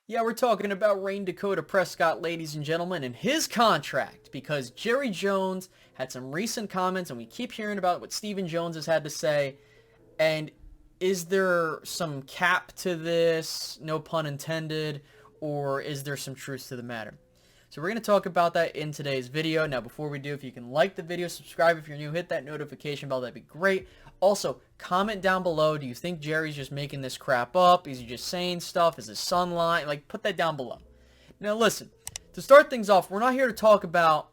Yeah, we're talking about Rain Dakota Prescott, ladies and gentlemen, and his contract, because Jerry Jones had some recent comments, and we keep hearing about what Stephen Jones has had to say. And is there some cap to this, no pun intended, or is there some truth to the matter? So we're going to talk about that in today's video. Now, before we do, if you can like the video, subscribe if you're new, hit that notification bell, that'd be great. Also, comment down below, do you think Jerry's just making this crap up? Is he just saying stuff? Is his son lying? Like, put that down below. Now, listen, to start things off, we're not here to talk about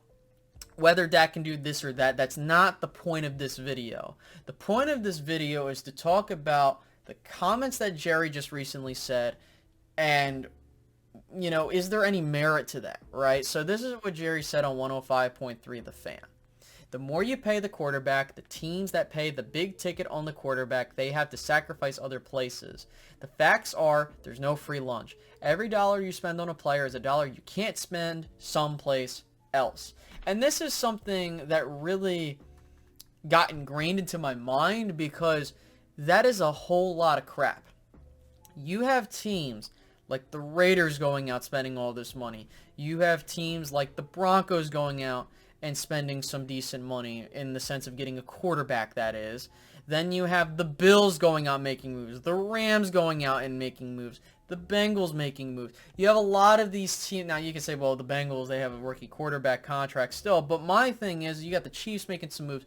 whether Dak can do this or that. That's not the point of this video. The point of this video is to talk about the comments that Jerry just recently said and is there any merit to that, right? So this is what Jerry said on 105.3 The Fan. The more you pay the quarterback, the teams that pay the big ticket on the quarterback, they have to sacrifice other places. The facts are there's no free lunch. Every dollar you spend on a player is a dollar you can't spend someplace else. And this is something that really got ingrained into my mind because that is a whole lot of crap. You have teams like the Raiders going out spending all this money. You have teams like the Broncos going out and spending some decent money in the sense of getting a quarterback, that is. Then you have the Bills going out making moves. The Rams going out and making moves. The Bengals making moves. You have a lot of these teams. Now, you can say, well, the Bengals, they have a rookie quarterback contract still. But my thing is, you got the Chiefs making some moves.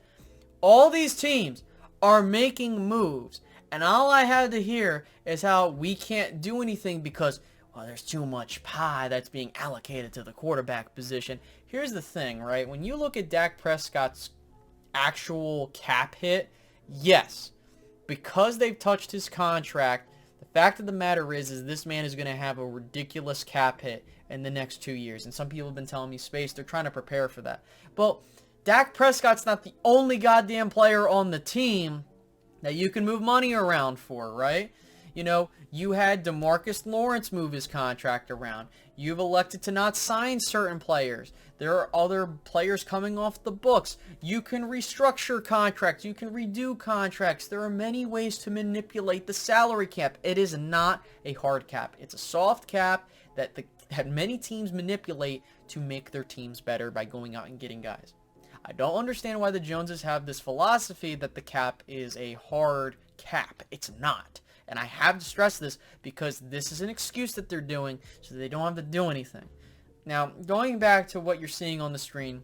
All these teams are making moves. And all I had to hear is how we can't do anything because, well, there's too much pie that's being allocated to the quarterback position. Here's the thing, right? When you look at Dak Prescott's actual cap hit, yes, because they've touched his contract, the fact of the matter is this man is going to have a ridiculous cap hit in the next 2 years. And some people have been telling me space. They're trying to prepare for that. But Dak Prescott's not the only goddamn player on the team that you can move money around for, right? You had DeMarcus Lawrence move his contract around. You've elected to not sign certain players. There are other players coming off the books. You can restructure contracts. You can redo contracts. There are many ways to manipulate the salary cap. It is not a hard cap. It's a soft cap that many teams manipulate to make their teams better by going out and getting guys. I don't understand why the Joneses have this philosophy that the cap is a hard cap. It's not. And I have to stress this because this is an excuse that they're doing so they don't have to do anything. Now, going back to what you're seeing on the screen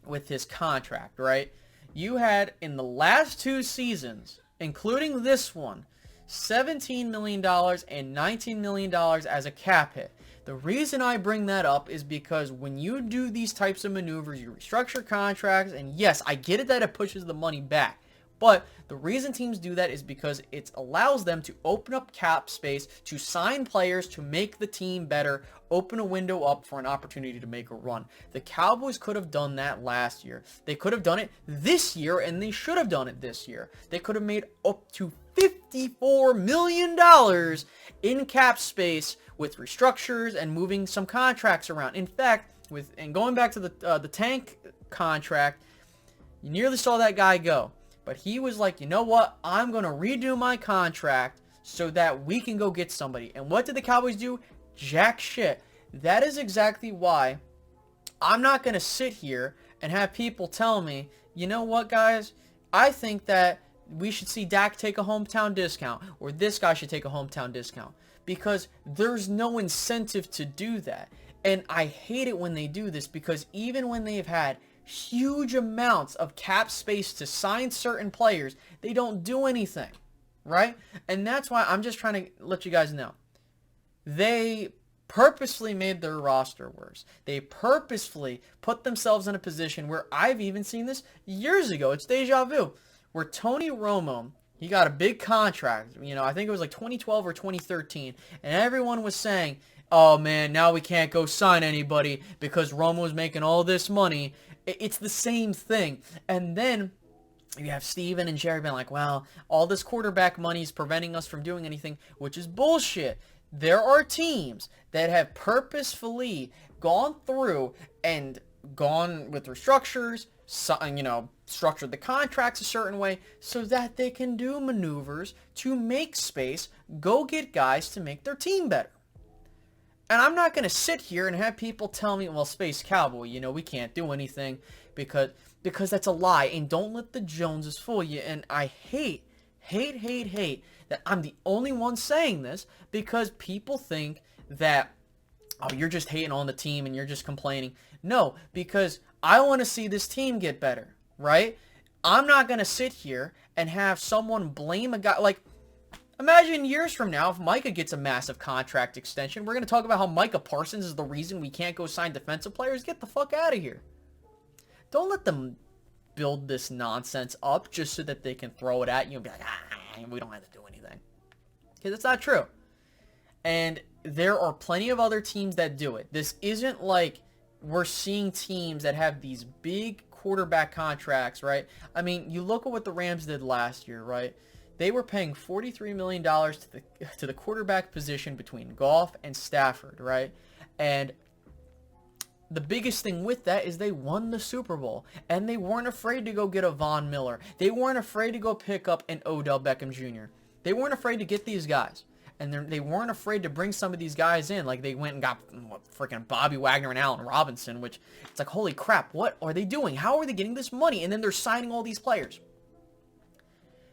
with his contract, right? You had, in the last 2 seasons, including this one, $17 million and $19 million as a cap hit. The reason I bring that up is because when you do these types of maneuvers, you restructure contracts, and yes, I get it that it pushes the money back. But the reason teams do that is because it allows them to open up cap space, to sign players, to make the team better, open a window up for an opportunity to make a run. The Cowboys could have done that last year. They could have done it this year, and they should have done it this year. They could have made up to $54 million in cap space with restructures and moving some contracts around. In fact, going back to the Tank contract, you nearly saw that guy go. But he was like, you know what? I'm going to redo my contract so that we can go get somebody. And what did the Cowboys do? Jack shit. That is exactly why I'm not going to sit here and have people tell me, you know what, guys? I think that we should see Dak take a hometown discount, or this guy should take a hometown discount, because there's no incentive to do that. And I hate it when they do this, because even when they've had huge amounts of cap space to sign certain players, they don't do anything, right? And that's why I'm just trying to let you guys know. They purposefully made their roster worse. They purposefully put themselves in a position where I've even seen this years ago. It's deja vu. Where Tony Romo, he got a big contract. I think it was like 2012 or 2013. And everyone was saying, oh man, now we can't go sign anybody because Romo's making all this money. It's the same thing. And then you have Steven and Jerry being like, well, all this quarterback money is preventing us from doing anything, which is bullshit. There are teams that have purposefully gone through and gone with restructures, structured the contracts a certain way so that they can do maneuvers to make space, go get guys to make their team better. And I'm not going to sit here and have people tell me, well, Space Cowboy, we can't do anything because that's a lie. And don't let the Joneses fool you. And I hate that I'm the only one saying this, because people think that, oh, you're just hating on the team and you're just complaining. No, because I want to see this team get better, right? I'm not going to sit here and have someone blame a guy. Like, imagine years from now, if Micah gets a massive contract extension, we're going to talk about how Micah Parsons is the reason we can't go sign defensive players. Get the fuck out of here. Don't let them build this nonsense up just so that they can throw it at you and be like, we don't have to do anything. Because it's not true. And there are plenty of other teams that do it. This isn't like we're seeing teams that have these big quarterback contracts, right? I mean, you look at what the Rams did last year, right? They were paying $43 million to the quarterback position between Goff and Stafford, right? And the biggest thing with that is they won the Super Bowl, and they weren't afraid to go get a Von Miller. They weren't afraid to go pick up an Odell Beckham Jr. They weren't afraid to get these guys. And they weren't afraid to bring some of these guys in. Like, they went and got freaking Bobby Wagner and Allen Robinson, which it's like, holy crap, what are they doing? How are they getting this money? And then they're signing all these players.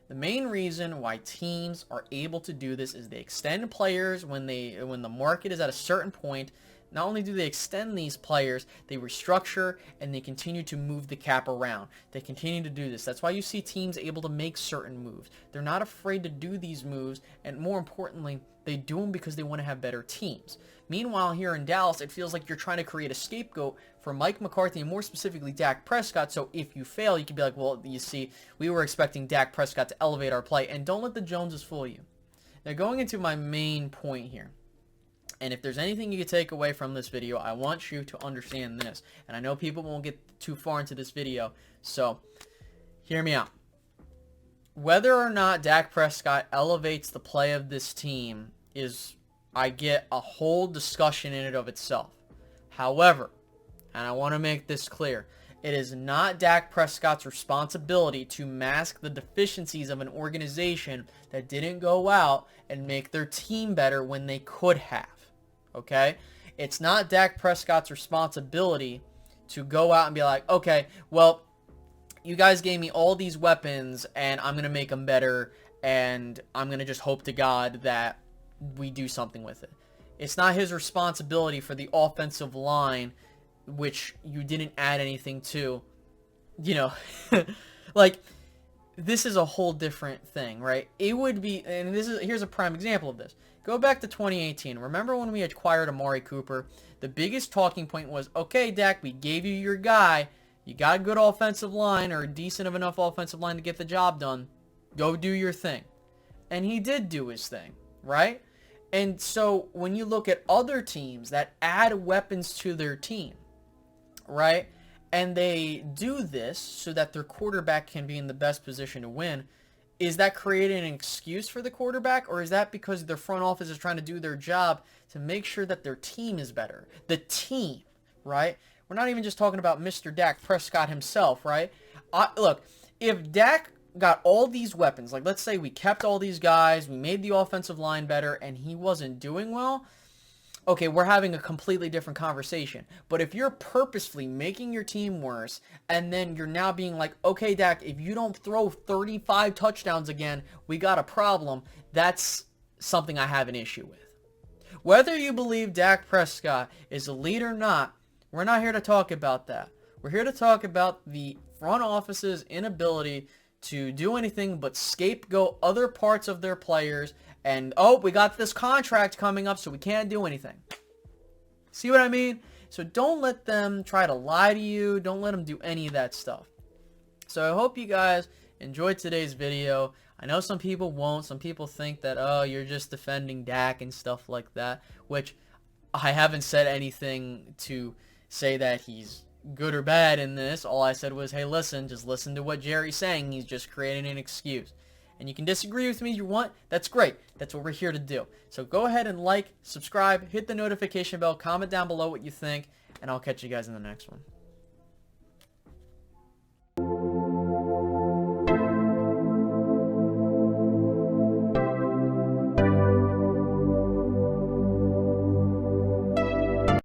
The main reason why teams are able to do this is they extend players when the market is at a certain point. Not only do they extend these players, they restructure and they continue to move the cap around. They continue to do this. That's why you see teams able to make certain moves. They're not afraid to do these moves, and more importantly, they do them because they want to have better teams. Meanwhile, here in Dallas, it feels like you're trying to create a scapegoat for Mike McCarthy and more specifically Dak Prescott. So if you fail, you can be like, well, you see, we were expecting Dak Prescott to elevate our play, and don't let the Joneses fool you. Now, going into my main point here. And if there's anything you can take away from this video, I want you to understand this. And I know people won't get too far into this video, so hear me out. Whether or not Dak Prescott elevates the play of this team is, I get, a whole discussion in and of itself. However, and I want to make this clear, it is not Dak Prescott's responsibility to mask the deficiencies of an organization that didn't go out and make their team better when they could have. Okay? It's not Dak Prescott's responsibility to go out and be like, okay, well, you guys gave me all these weapons and I'm going to make them better and I'm going to just hope to God that we do something with it. It's not his responsibility for the offensive line, which you didn't add anything to. Like, this is a whole different thing, right? It would be, and here's a prime example of this. Go back to 2018. Remember when we acquired Amari Cooper? The biggest talking point was, okay, Dak, we gave you your guy. You got a good offensive line, or a decent of enough offensive line to get the job done. Go do your thing. And he did do his thing, right? And so when you look at other teams that add weapons to their team, right, and they do this so that their quarterback can be in the best position to win, is that creating an excuse for the quarterback, or is that because their front office is trying to do their job to make sure that their team is better? The team, right? We're not even just talking about Mr. Dak Prescott himself, right? Look, if Dak got all these weapons, like let's say we kept all these guys, we made the offensive line better, and he wasn't doing well, okay, we're having a completely different conversation. But if you're purposefully making your team worse, and then you're now being like, okay, Dak, if you don't throw 35 touchdowns again, we got a problem, that's something I have an issue with. Whether you believe Dak Prescott is elite or not, we're not here to talk about that. We're here to talk about the front office's inability to do anything but scapegoat other parts of their players. And, oh, we got this contract coming up, so we can't do anything. See what I mean? So don't let them try to lie to you. Don't let them do any of that stuff. So I hope you guys enjoyed today's video. I know some people won't. Some people think that, oh, you're just defending Dak and stuff like that, which I haven't said anything to say that he's good or bad in this. All I said was, hey, listen, just listen to what Jerry's saying. He's just creating an excuse. And you can disagree with me if you want. That's great. That's what we're here to do. So go ahead and like, subscribe, hit the notification bell, comment down below what you think, and I'll catch you guys in the next one.